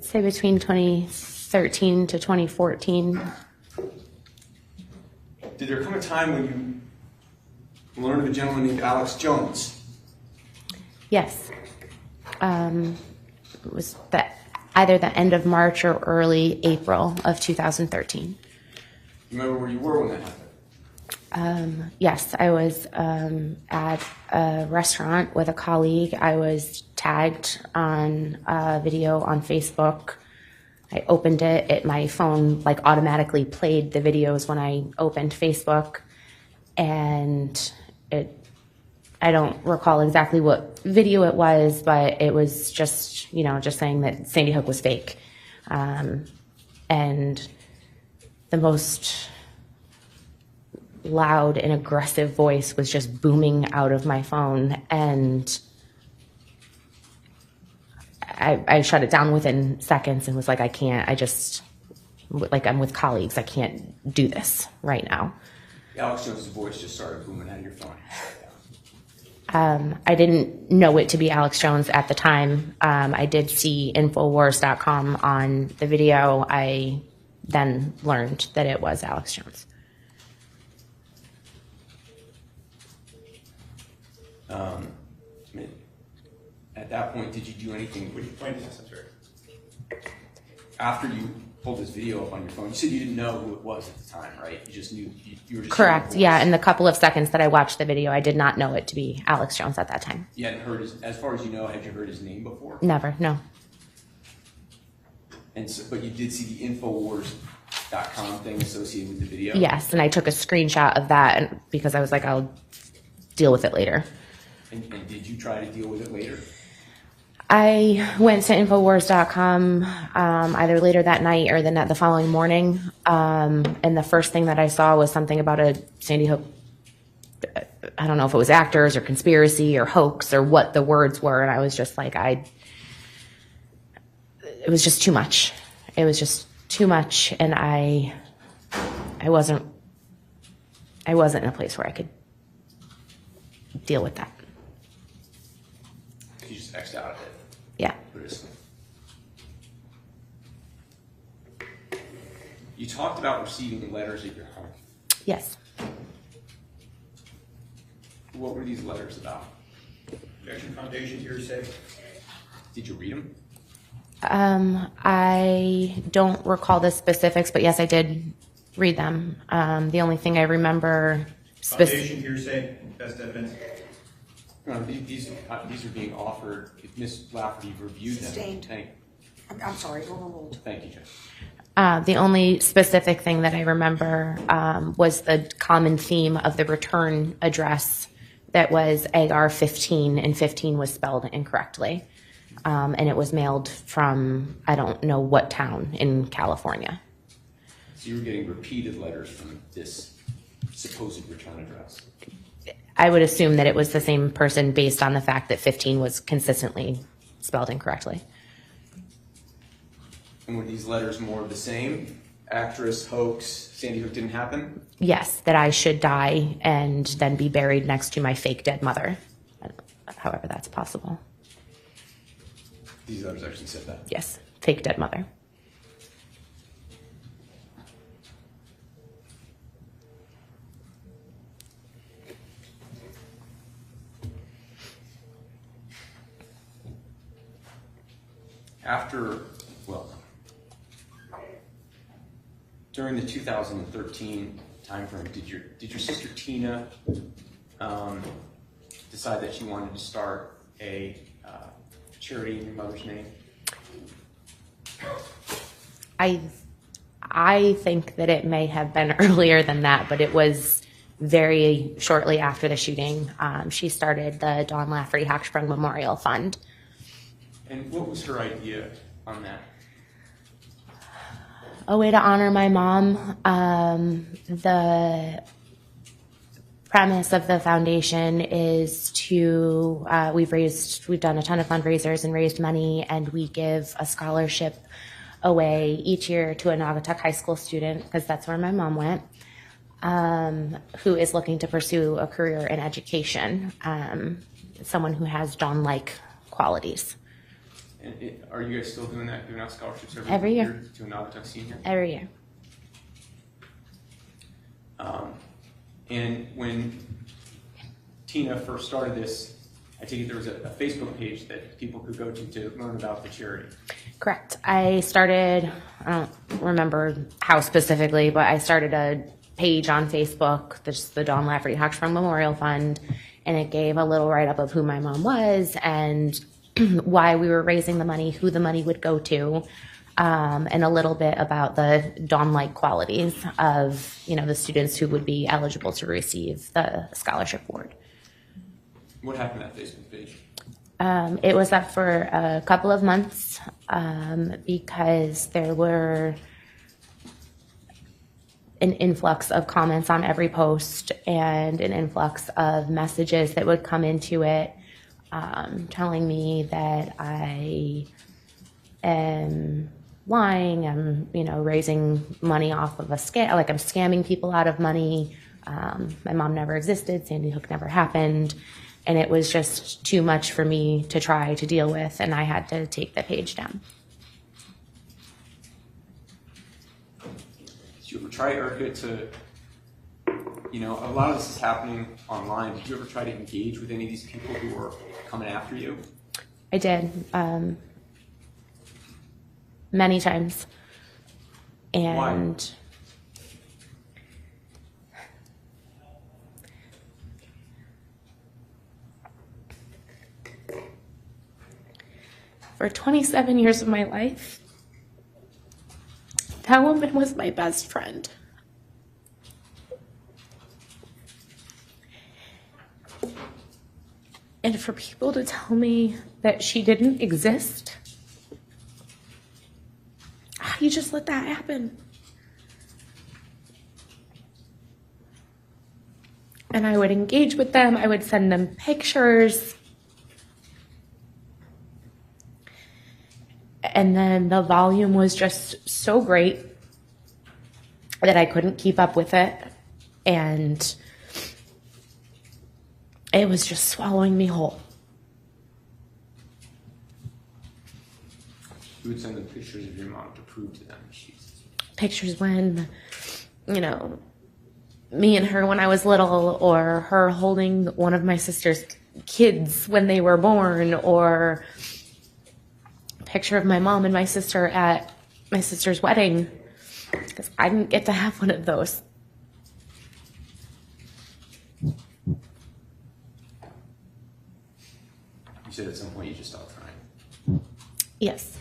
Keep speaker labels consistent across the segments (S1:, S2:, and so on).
S1: Say between 2013 to 2014.
S2: Did there come a time when you learned of a gentleman named Alex Jones?
S1: Yes. It was either the end of March or early April of 2013.
S2: You remember where you were when that happened?
S1: Yes, I was at a restaurant with a colleague. I was tagged on a video on Facebook. I opened it. My phone automatically played the videos when I opened Facebook, and I don't recall exactly what video it was, but it was just saying that Sandy Hook was fake, and the most loud and aggressive voice was just booming out of my phone, and I shut it down within seconds and was like, I can't, I'm with colleagues, I can't do this right now.
S2: Alex Jones' voice just started booming out of your phone.
S1: I didn't know it to be Alex Jones at the time. I did see Infowars.com on the video. I then learned that it was Alex Jones.
S2: At that point, did you do anything? Would you point to this? After you pulled this video up on your phone, you said you didn't know who it was at the time, right? You just knew you were just
S1: correct. Yeah, in the couple of seconds that I watched the video, I did not know it to be Alex Jones at that time.
S2: You hadn't heard as far as you know, had you heard his name before?
S1: Never, no.
S2: And so, but you did see the Infowars.com thing associated with the video?
S1: Yes, and I took a screenshot of that because I was like, I'll deal with it later.
S2: And did you try to deal with it later?
S1: I went to Infowars.com either later that night or the following morning, and the first thing that I saw was something about a Sandy Hook, I don't know if it was actors or conspiracy or hoax or what the words were, and I was just like, it was just too much. It was just too much, and I wasn't in a place where I could deal with that.
S2: You just X'd out of it.
S1: Yeah.
S2: You talked about receiving letters at your home.
S1: Yes.
S2: What were these letters about?
S3: Objection Foundation hearsay.
S2: Did you read them?
S1: I don't recall the specifics, but yes, I did read them. The only thing I remember
S3: Foundation hearsay, best evidence.
S2: These are being offered. If Ms. Lafferty reviewed them,
S4: Sustained. I'm sorry, overruled.
S2: Thank you, Judge.
S1: The only specific thing that I remember was the common theme of the return address that was AR 15, and 15 was spelled incorrectly. And it was mailed from, I don't know what town in California.
S2: So you were getting repeated letters from this supposed return address?
S1: I would assume that it was the same person based on the fact that 15 was consistently spelled incorrectly.
S2: And were these letters more of the same? Actress, hoax, Sandy Hook didn't happen?
S1: Yes, that I should die and then be buried next to my fake dead mother. However that's possible.
S2: These letters actually said that?
S1: Yes, fake dead mother.
S2: During the 2013 timeframe, did your sister Tina decide that she wanted to start a charity in your mother's name?
S1: I think that it may have been earlier than that, but it was very shortly after the shooting. She started the Dawn Lafferty Hochsprung Memorial Fund.
S2: And what was her idea on that?
S1: A way to honor my mom. The premise of the foundation is to, we've done a ton of fundraisers and raised money, and we give a scholarship away each year to a Naugatuck High School student, because that's where my mom went, who is looking to pursue a career in education, someone who has Dawn-like qualities.
S2: Are you guys still doing that, giving out scholarships
S1: Every year.
S2: to a Naugatuck senior?
S1: Every year.
S2: And when Tina first started this, I take it there was a Facebook page that people could go to learn about the charity.
S1: Correct. I started, I don't remember how specifically, but I started a page on Facebook, the Dawn Lafferty Hoax Memorial Fund, and it gave a little write-up of who my mom was and why we were raising the money, who the money would go to, and a little bit about the Dawn-like qualities of, the students who would be eligible to receive the scholarship award.
S2: What happened to that Facebook page?
S1: It was up for a couple of months because there were an influx of comments on every post and an influx of messages that would come into it telling me that I am lying, I'm raising money off of a scam, like I'm scamming people out of money. My mom never existed, Sandy Hook never happened, and it was just too much for me to try to deal with, and I had to take the page down.
S2: Did you ever try, Erica, to, a lot of this is happening online. Did you ever try to engage with any of these people who were coming after you?
S1: I did, many times. And
S2: why?
S1: For 27 years of my life, that woman was my best friend. And for people to tell me that she didn't exist, how do you just let that happen? And I would engage with them, I would send them pictures. And then the volume was just so great that I couldn't keep up with it. And it was just swallowing me whole.
S2: You would send them pictures of your mom to prove to them she's...
S1: Pictures when, me and her when I was little, or her holding one of my sister's kids when they were born, or picture of my mom and my sister at my sister's wedding, because I didn't get to have one of those.
S2: You said at some point you just stopped trying.
S1: Yes.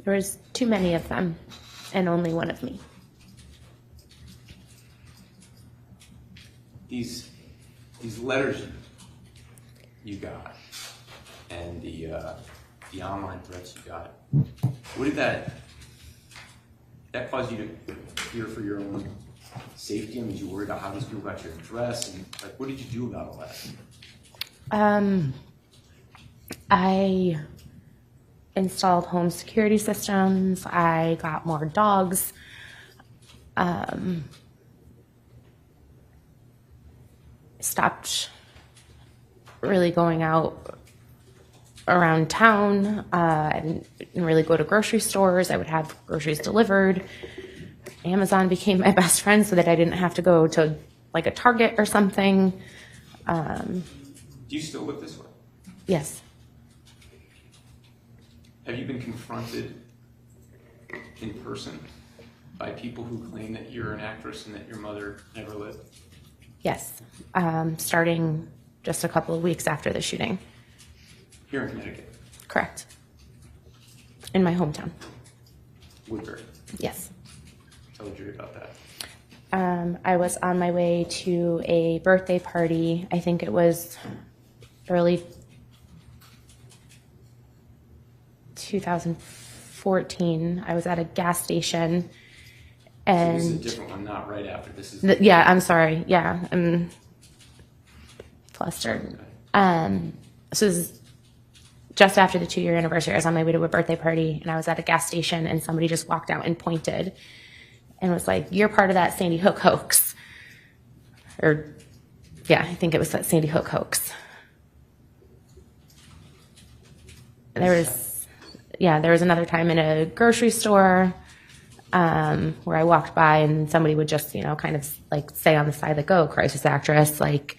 S1: There was too many of them, and only one of me.
S2: These letters you got, and the online threats you got, what did that cause you to fear for your own safety? I mean, did you worry about how these people got your address, and what did you do about all that?
S1: I installed home security systems. I got more dogs. Stopped really going out around town. I didn't really go to grocery stores. I would have groceries delivered. Amazon became my best friend so that I didn't have to go to like a Target or something.
S2: Do you still live this way?
S1: Yes.
S2: Have you been confronted in person by people who claim that you're an actress and that your mother never lived?
S1: Yes. Starting just a couple of weeks after the shooting.
S2: Here in Connecticut?
S1: Correct. In my hometown.
S2: Woodbury?
S1: Yes.
S2: Tell the jury about that.
S1: I was on my way to a birthday party. I think it was early 2014. I was at a gas station. And
S2: so this is a different one, not right after. This is
S1: yeah, I'm sorry. Yeah, I'm flustered. So this is just after the 2-year anniversary. I was on my way to a birthday party, and I was at a gas station, and somebody just walked out and pointed and was like, "You're part of that Sandy Hook hoax." Or, yeah, I think it was that Sandy Hook hoax. there was another time in a grocery store where I walked by and somebody would just, kind of like say on the side, like, oh, crisis actress, like,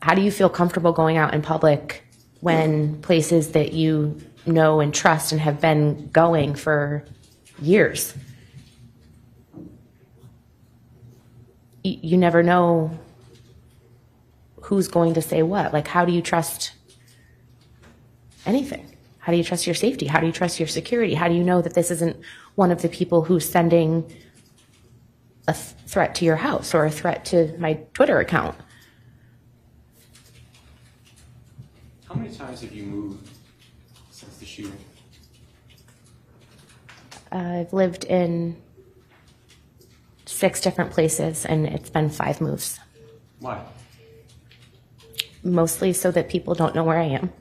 S1: how do you feel comfortable going out in public when places that you know and trust and have been going for years? You never know who's going to say what. Like, how do you trust anything? How do you trust your safety? How do you trust your security? How do you know that this isn't one of the people who's sending a threat to your house or a threat to my Twitter account?
S2: How many times have you moved since the shooting?
S1: I've lived in 6 different places, and it's been 5 moves.
S2: Why?
S1: Mostly so that people don't know where I am.